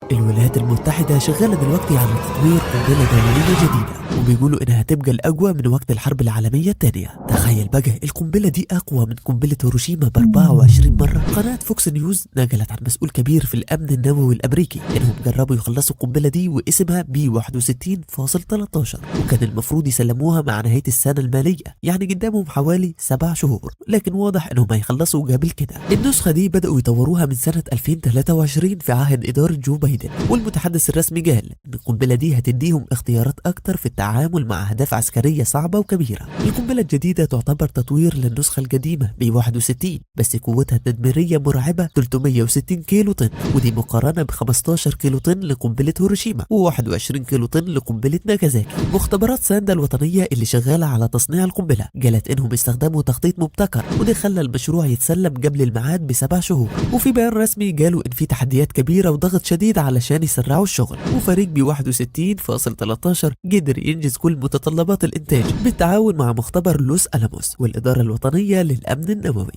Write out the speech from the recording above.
الولايات المتحدة شغالة دلوقتي على تطوير قنبلة نووية جديدة، وبيقولوا إنها تبقى الأقوى من وقت الحرب العالمية الثانية. تخيل بقى القنبلة دي أقوى من قنبلة هيروشيما ب 24 مرة. قناة فوكس نيوز نقلت عن مسؤول كبير في الأمن النووي الأمريكي إنهم جربوا يخلصوا القنبلة دي واسمها بي 61.13، وكان المفروض يسلموها مع نهاية السنة المالية، يعني قدامهم حوالي 7 شهور، لكن واضح إنهم هيخلصوا قبل كده. النسخة دي بدأوا يطوروها من سنة 2023 في عهد إدارة جو بايدن، والمتحدث الرسمي قال ان القنبله دي هتديهم اختيارات اكتر في التعامل مع اهداف عسكريه صعبه وكبيره. القنبله الجديده تعتبر تطوير للنسخه القديمه ب 61، بس قوتها التدميريه مرعبه 360 كيلو طن، ودي مقارنه ب 15 كيلو طن لقنبله هيروشيما و21 كيلو طن لقنبله ناجازاكي. مختبرات ساندا الوطنيه اللي شغاله على تصنيع القنبله قالت انهم استخدموا تخطيط مبتكر، وده خلى المشروع يتسلم قبل الميعاد ب7 شهور. وفي بيان رسمي قالوا ان في تحديات كبيره وضغط شديد علشان يسرعوا الشغل، وفريق ب 61.13 قدر ينجز كل متطلبات الإنتاج بالتعاون مع مختبر لوس ألاموس والإدارة الوطنية للأمن النووي.